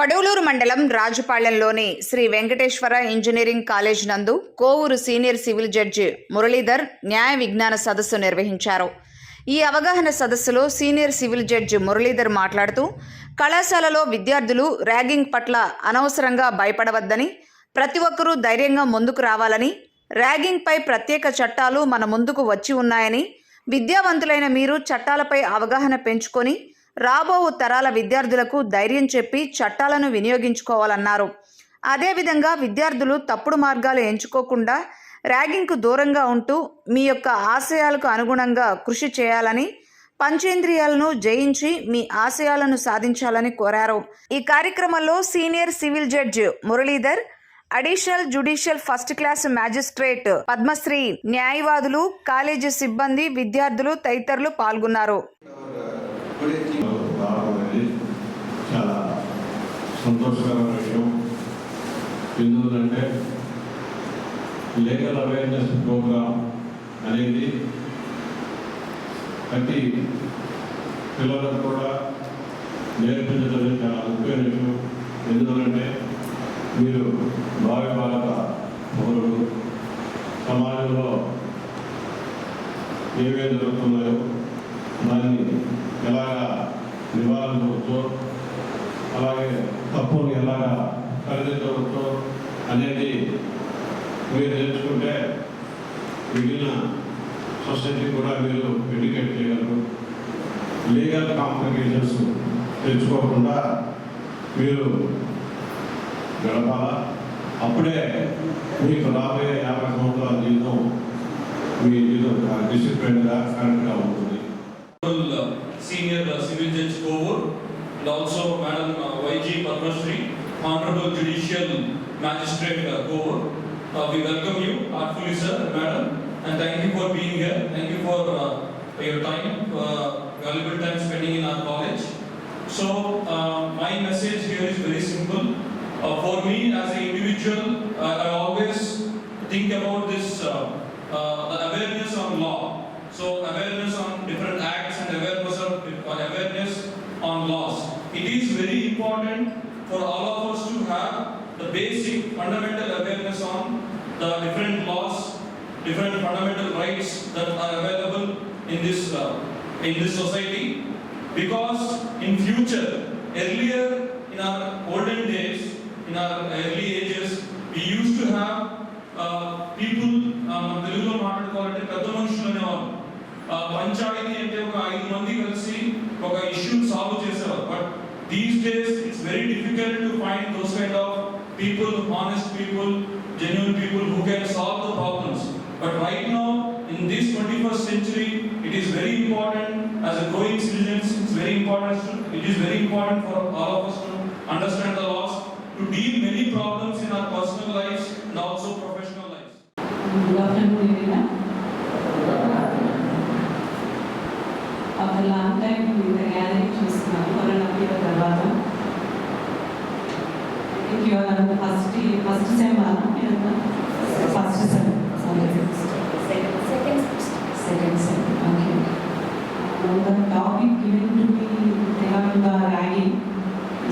కడవలూరు మండలం రాజుపాళ్యంలోని Shri Venkateswara engineering college నందు Kovur senior civil judge Muralidhar న్యాయ విజ్ఞాన సదస్సు నిర్వహించారు. ఈ అవగాహన సదస్సులో సీనియర్ సివిల్ జడ్జి మురళీధర్ మాట్లాడుతూ కళాశాలలో విద్యార్థులు ర్యాగింగ్ పట్ల అనవసరంగా భయపడవద్దని, ప్రతి ఒక్కరూ ధైర్యంగా ముందుకు రావాలని, ర్యాగింగ్ పై ప్రత్యేక చట్టాలు మన ముందుకు వచ్చి ఉన్నాయని, విద్యావంతులైన మీరు చట్టాలపై అవగాహన పెంచుకొని రాబో తరాల విద్యార్థులకు ధైర్యం చెప్పి చట్టాలను వినియోగించుకోవాలన్నారు. అదేవిధంగా విద్యార్థులు తప్పుడు మార్గాలు ఎంచుకోకుండా ర్యాగింగ్కు దూరంగా ఉంటూ మీ యొక్క ఆశయాలకు అనుగుణంగా కృషి చేయాలని, పంచేంద్రియాలను జయించి మీ ఆశయాలను సాధించాలని కోరారు. ఈ కార్యక్రమంలో senior civil judge Muralidhar, additional judicial first class magistrate Padmashri, న్యాయవాదులు, కాలేజీ సిబ్బంది, విద్యార్థులు తదితరులు పాల్గొన్నారు. చాలా సంతోషకరమైన విషయం. ఎందుకంటే లీగల్ అవేర్నెస్ ప్రోగ్రామ్ అనేది ప్రతి పిల్లలకు కూడా నేర్పించడం చాలా ముఖ్యమైన విషయం. ఎందుకంటే మీరు భావి భారత పౌరులు, సమాజంలో ఏమేమి జరుగుతున్నాయో దాన్ని ఎలాగా నివారించవచ్చో, అలాగే తప్పుని ఎలాగా సరిదిద్దవచ్చో అనేది మీరు నేర్చుకుంటే మిగిలిన సొసైటీ కూడా మీరు ఎడ్యుకేట్ చేయగలరు. లీగల్ కాంప్లికేషన్స్ తెచ్చుకోకుండా మీరు గడపాలా. అప్పుడే మీకు రాబోయే 50 సంవత్సరాల జీవితం మీ జీవితం డిసిప్లిన్గా కరెక్ట్గా ఉంటుంది. Senior Civil Judge Kovoor and also Madam YG Padmashri, Honorable Judicial Magistrate Kovoor. We welcome you heartfully, sir, madam, and thank you for being here. Thank you for your time, valuable time spending in our college. So my message here is very simple. For me as an individual, I always think about this the awareness on law. So awareness on different acts and awareness on laws. It is very important for all of us to have the basic fundamental awareness on the different laws, different fundamental rights that are available in this society. Because in future, earlier in our olden days, in our early ages, we used to have people తెలుగులో మాట్లాడుకోవాలంటే పెద్ద మనుషులు అనేవారు. పంచాయతీ అంటే ఒక 5 మంది కలిసి ఒక ఇష్యూ సాల్వ్ చేసేవారు. But these days it's very difficult to find those kind of people, honest people, genuine people who can solve the problems. But right now in this 21st century, it is very important as a growing citizens, it is very important for all of us to understand the laws, to deal many problems in our personal lives and also professional lives. Good afternoon, everyone. After a long time, we were gathering చూస్తున్నాము corona తర్వాత. I think you are on the first sem first sem. Second sem. Okay. The topic given to me regarding the ragging,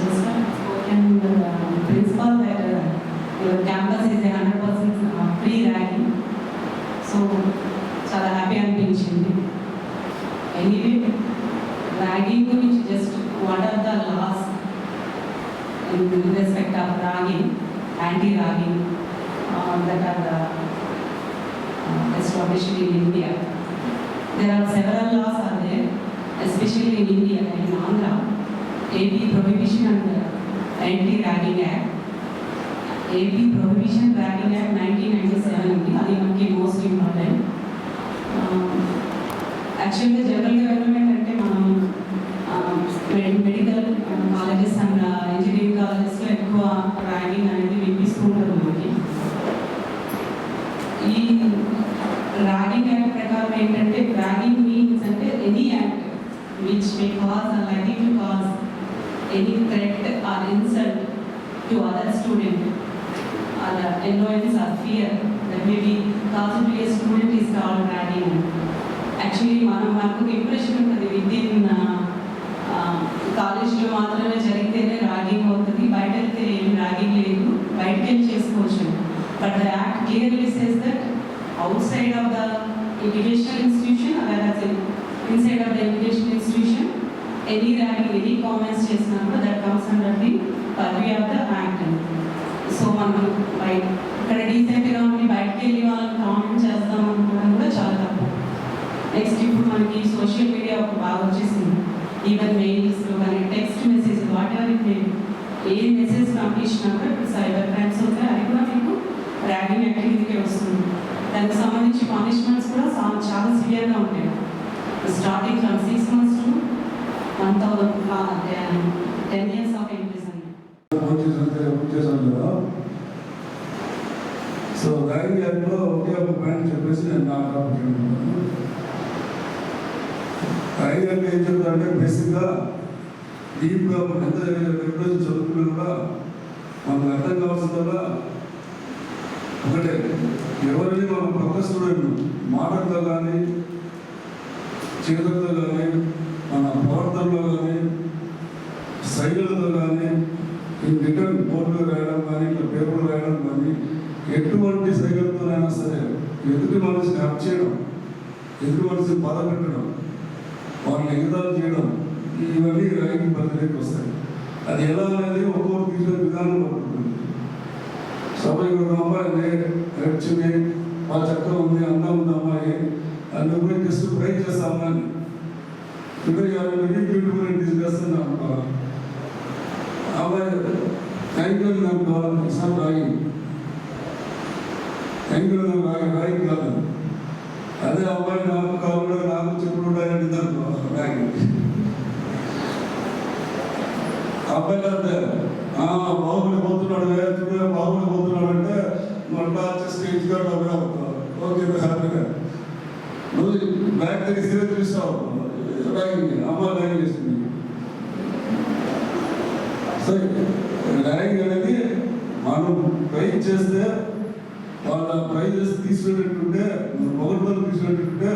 just spoken the principal that your campus is 100% free ragging. So చాలా happy అనిపించింది. Anyway, ragging గురించి just what are the laws in respect of ragging, anti-ragging that are established in India. There are several laws are there, especially in India, in Andhra, AP Prohibition and Anti-Ragging Act. AP Prohibition Ragging Act 1997 అది మనకి most important. యాక్చువల్గా general development అంటే మనం medical colleges and engineering కాలేజెస్లో ఎక్కువ ragging అనేది వినిపిస్తుంటారు మనకి. ఈ ర్యాగింగ్ యాక్ట్ ప్రకారం ఏంటంటే ర్యాగింగ్ మీన్స్ అంటే any act which may cause or likely to cause any threat or insult to other student or annoyance or fear that may be caused to a student is called ragging. Actually మనకు impression ఉంటుంది with in కాలేజీలో మాత్రమే జరిగితేనే ragging అవుతుంది, బయట వెళ్తే ఏం ragging లేదు, బయటకు వెళ్ళి చేసుకోవచ్చు. But the act clearly says that outside of the educational institution, whereas inside of the educational institution, any ragging, any comments చేసినప్పుడు that comes under the purview of the act. So మనం ఇక్కడ డీసెంట్గా ఉండి బయటకు వెళ్ళి వాళ్ళని కామెంట్ చేద్దాం అనుకోవడం కూడా చాలా తప్పు. నెక్స్ట్ ఇప్పుడు మనకి సోషల్ మీడియా ఒక బాగా వచ్చేసింది. ఈవెన్ మెయిల్స్లో కానీ text message what ever it mail, A message పంపించినప్పుడు ఇప్పుడు సైబర్ క్రైమ్స్ ఉంటాయి, అది కూడా మీకు ర్యాగింగ్ యాక్టివిటీకే వస్తుంది. దానికి సంబంధించి పనిష్మెంట్స్ కూడా చాలా సివియర్గా ఉంటాయి. Starting from 6 months to 10 years of imprisonment. So ragging యాక్ట్లో ఒకే ఒక పాయింట్ చెప్పేసి నేను నా టాపిక్ ర్యాగింగ్ యాక్ట్ ఏం చెప్తారంటే బేసిక్గా డీప్గా ఎంత ఎప్పుడైతే చదువుకున్నా కూడా మనకు అర్థం కావాల్సిందల్లా ఒకటే, ఎవరిని మనం పక్క స్టూడెంట్ మాటలతో కానీ చేతులతో కానీ మన ప్రవర్తనలో కానీ శైలులతో కానీ రిటర్న్ బోర్డులో రాయడం కానీ ఇంకా పేపర్లు రాయడం కానీ ఎటువంటి సైకిల్తోనైనా సరే ఎదుటి మనిషిని హత్య చేయడం, ఎదుటి మనిషిని బాధ పెట్టడం, వాళ్ళని ఎగతాలు చేయడం, ఇవన్నీ ర్యాగింగ్ పరిధిలోకి వస్తాయి. అది ఎలా అనేది ఒక్కొక్కరు తీసుకునే విధానం పడుతుంది. సభకి ఒక అమ్మాయి నచ్చింది, వాళ్ళ చక్కగా ఉంది, అందం ఉంది అమ్మాయి, అది పోయి జస్ట్ ట్రై చేస్తా అమ్మాయిని ఇంకా బ్యూటిఫుల్ తీసుకొస్తుంది అమ్మాయి థ్యాంక్ యూ నాకు కావాలి సార్ ర్యాగింగ్, థ్యాంక్ యూ నాకు ర్యాగింగ్ కాదు. అదే అమ్మాయి నాకు కావాలి నాకు చెప్పుడు ఉంటాయని ర్యాగింగ్. అబ్బాయి అంటే బాగుపడి పోతున్నాడు, చూడ బాగుపడి పోతున్నాడు అంటే మళ్ళీ స్టేజ్ గారు ఓకే హ్యాపీగా నువ్వు బ్యాగ్ దగ్గర సీరియస్ చూస్తావు ర్యాగింగ్, అమ్మాయి ర్యాగింగ్ చేస్తుంది. సరే ర్యాగింగ్ అనేది మనం ట్రై చేస్తే వాళ్ళ ప్రైజెస్ తీసుకునేటట్టుంటే పొగడ్తలు తీసుకునేటట్టుంటే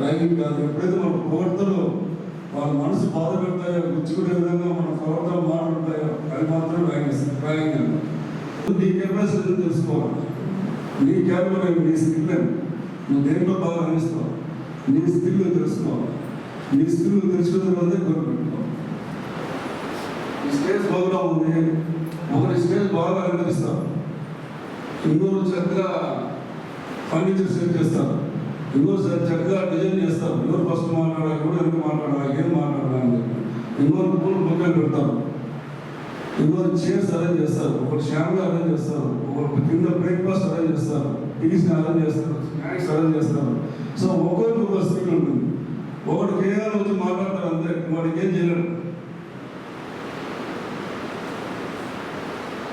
ర్యాగింగ్ కాదు. ఎప్పుడైతే మన పొగడ్తలు వాళ్ళ మనసు బాధ పెడతాయో, గుచ్చుకునే విధంగా మన ప్రవర్తన మాట్లాడతాయో అది మాత్రం ర్యాగింగ్ అని. నీ కెపాసిటీ తెలుసుకోవాలి, నీ క్యాపబుల్ నీ స్కిల్ నువ్వు దేంట్లో బాగా రాణిస్తావు, నీ స్కిల్ తెలుసుకోవాలి. నీ స్కిల్ తెలుసుకున్న తర్వాతే కోరుకుంటున్నావు. ఈ స్టేజ్ బాగా ఉంది, ఒకరి స్టేజ్ బాగా అలంకరిస్తారు, ఇంకోరు చక్కగా ఫర్నిచర్ సెట్ చేస్తారు, ఇంకోరు చక్కగా డిజైన్ చేస్తారు. ఎవరు ఫస్ట్ మాట్లాడాలి, ఎవరు ఎంత మాట్లాడాలి, ఏం మాట్లాడాలి అని చెప్పి ఇంకోరు పూలు బొక్కలు పెడతారు, ఇంకోరు చైర్స్ అరేంజ్ చేస్తారు, ఒకరు షాంగా అరేంజ్ చేస్తారు, ఒకరు కింద బ్రేక్ఫాస్ట్ అరేంజ్ చేస్తారు, టీస్ని అరేంజ్ చేస్తారు, స్నాక్స్ అరేంజ్ చేస్తారు. సో ఒక్కొక్కరికి ఒక స్కిల్ ఉంటుంది. ఒకటి కేవలం వచ్చి మాట్లాడతారు అంతే, వాడికి ఏం చేయలేడు.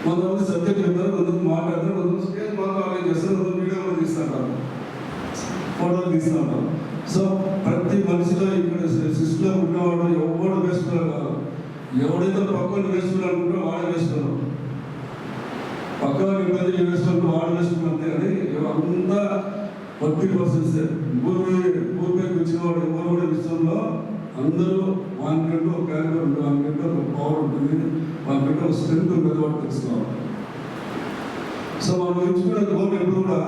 కొంతమంది సబ్జెక్ట్ చెప్తారు, కొంతమంది మాట్లాడతారు, కొంతమంది స్టేజ్ బాగా అరేంజ్ చేస్తారు, కొంతమంది వీడియోలు తీస్తుంటారు, ఫోటోలు తీస్తుంటారు. సో ప్రతి మనిషిలో ఇక్కడ సిస్టంలో ఉన్నవాడు ఎవడు వేసుకున్నారు కాదు. ఎవడైతే పక్కన వేసుకున్నాడు అనుకుంటే వాడు వేసుకున్నాడు, పక్కన ఇబ్బంది వేసుకుంటూ వాడు వేసుకున్నది అని అంతా 40% భూమికి వచ్చిన వాడు ఎవరు కూడా విషయంలో అందరూ వానికంటూ ఒక క్యారెక్టర్ ఉంటుంది, వానికంటూ ఒక పవర్ ఉంటుంది, వానికంటూ ఒక స్ట్రెంత్ ఉంటుంది, వాడు తెలుసుకోవాలి. సో మనం ఎంచుకునే గోల్ ఎప్పుడు కూడా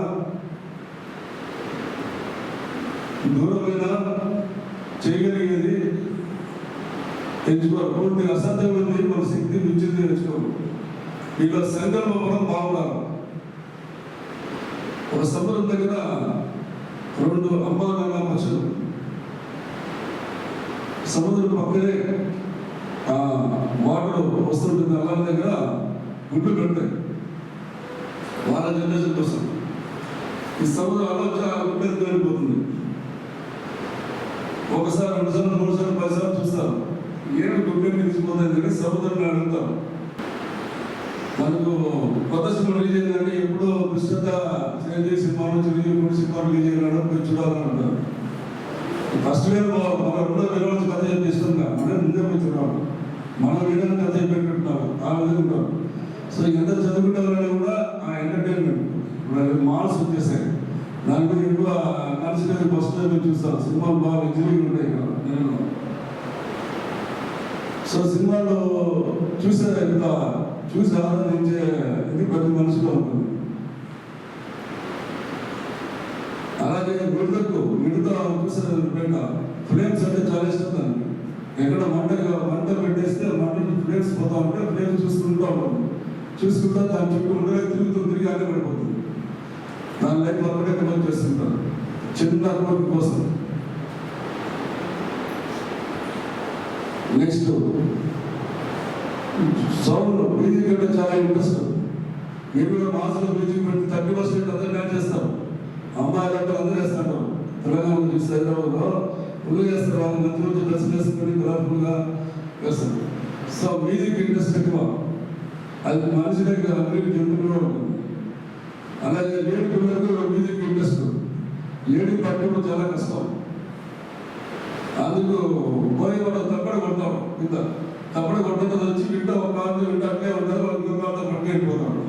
దూరమైన చేయగలిగేది ఎంచుకోవాలి. పూర్తి అసాధ్యమైనది మన శక్తి మించింది ఎంచుకోవాలి. ఇలా సంకల్పం బాగున్నారు. ఒక సముద్రం దగ్గర 2 అమ్మానాన్న పక్షులు సముద్రం పక్కనే వాటర్ వస్తుంటుంది, అల్లాల దగ్గర గుడ్లు పెడతాయి వాళ్ళ జనరేషన్ కోసం. ఈ సముద్రం అలా గుడ్డెత్తు వెళ్ళిపోతుంది. ఒకసారి 2 సార్లు 3 సార్లు 10 సార్లు చూస్తారు, ఏమి గుడ్డెని తీసుకుపోతుంది కానీ సముద్రాన్ని అడుగుతారు. మనకు కొత్త సినిమా రిలీజ్ అయిందంటే ఎప్పుడో కృష్ణత సినిమా నుంచి 3 సినిమాలు రిలీజ్ అయినాడు, పోయి చూడాలని అంటారు. ఫస్ట్ వేరు మన 2వ వేరే నుంచి కథ చెప్పిస్తుందా, మనం ముందే పోయి చూడాలి, మనం విధానం కథ చెప్పేట్టున్నాము ఆ విధంగా ఉంటారు. సో ఎంత చదువుకుంటే వాళ్ళని కూడా ఆ ఎంటర్టైన్మెంట్ మాల్స్ వచ్చేసాయి, దాని మీద ఎక్కువ కాన్సన్ట్రేట్ ఫస్ట్ టైం చూస్తారు. సినిమాలు బాగా ఎగ్జిబిట్ ఉంటాయి కదా. నేను సో సినిమాలో చూసే ఇంత చూసి ఆనందించే ఇది ప్రతి మనిషిలో ఉంటుంది. అలాగే మిడతా చూసే ఫ్లేమ్స్ అంటే చాలా ఇష్టం దానికి. ఎక్కడ మంట పెట్టేస్తే మంట ఫ్లేమ్స్ పోతా ఉంటే ఫ్లేమ్స్ చూసుకుంటూ ఉంటుంది. చూసుకుంటా దాని చుట్టూ తిరిగి అన్నీ పడిపోతుంది. దాని లైఫ్ ఒకటే కనెక్ట్ చేస్తుంటారు చిన్న అభివృద్ధి కోసం. నెక్స్ట్ సౌండ్ మ్యూజిక్ అంటే చాలా ఇంట్రెస్ట్. మీరు మాస్లో మ్యూజిక్ పెట్టి 30% అందరూ డాన్స్ చేస్తారు. అమ్మాయిలు అంటే అందరూ వేస్తారు. తెలంగాణ చూసి హైదరాబాద్లో ఫుల్ చేస్తారు. వాళ్ళు మంచి మంచి డ్రెస్సులు వేసుకొని కలర్ఫుల్గా వేస్తారు. సో మ్యూజిక్ ఇంట్రెస్ట్ ఎక్కువ. అది మనిషి దగ్గర అందరికీ జంతువులో ఉంటుంది. అలాగే లేడీ పిల్లలకు మ్యూజిక్ ఇంట్రెస్ట్. లేడీ పట్టడం చాలా కష్టం. అందుకు పోయి వాళ్ళు తప్పడ కొడతాం కింద. తప్పడ కొట్టడం వచ్చి వింటా ఒక కాదు వింటే ఉంటారు. ఇంకో కాదు పట్టుకు వెళ్ళిపోతాడు.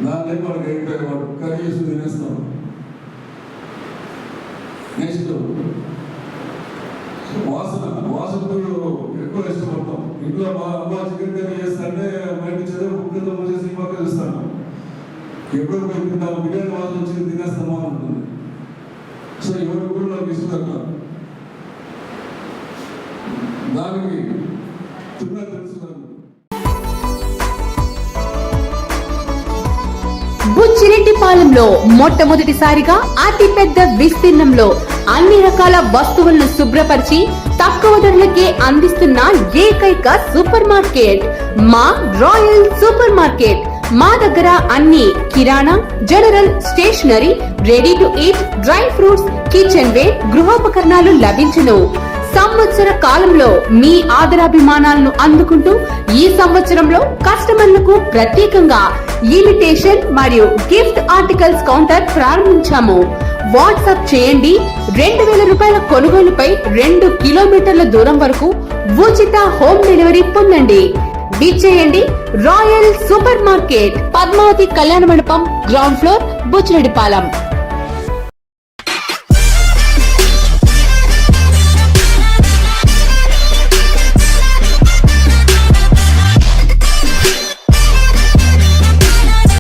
దాన్ని వాళ్ళకి వాడు కర్రీ చేసి తినేస్తాడు. నెక్స్ట్ వాసన ఎక్కువ ఇష్టపడతాం. ఇంట్లో అమ్మ చికెన్ కర్రీ చేస్తాంటే బయట చదివి కుక్కతో వచ్చేసి పక్క చూస్తాను. ఎప్పుడు తింటాము బిర్యానీ వాసన వచ్చి తినేస్తామా ఉంటుంది. సో ఎవరు కూడా నాకు ఇష్టం. దానికి తిన్నా తెలుసున్నాను. బుచ్చిరెడ్డిపాలెంలో మొట్టమొదటిసారిగా అతిపెద్ద విస్తీర్ణంలో అన్ని రకాల వస్తువులను శుభ్రపరిచి తక్కువ ధరలకే అందిస్తున్న ఏకైక సూపర్ మార్కెట్ మా రాయల్ సూపర్ మార్కెట్. మా దగ్గర అన్ని కిరాణా, general, stationery, ready to eat, dry fruits, kitchen ware, గృహోపకరణాలు లభించును. సంవత్సర కాలంలో మీ ఆదరాభిమానాలను అందుకుంటూ ఈ సంవత్సరంలో కస్టమర్లకు ప్రత్యేకంగా ఇమిటేషన్ మరియు గిఫ్ట్ ఆర్టికల్స్ కౌంటర్ ప్రారంభించాము. వాట్సాప్ చేయండి. 2000 రూపాయల కొనుగోలుపై 2 కిలోమీటర్ల దూరం వరకు ఉచిత హోమ్ డెలివరీ పొందండి. విచ్చేయండి రాయల్ సూపర్ మార్కెట్, పద్మావతి కళ్యాణ మండపం, గ్రౌండ్ ఫ్లోర్, బుచ్చిరెడ్డిపాలెం.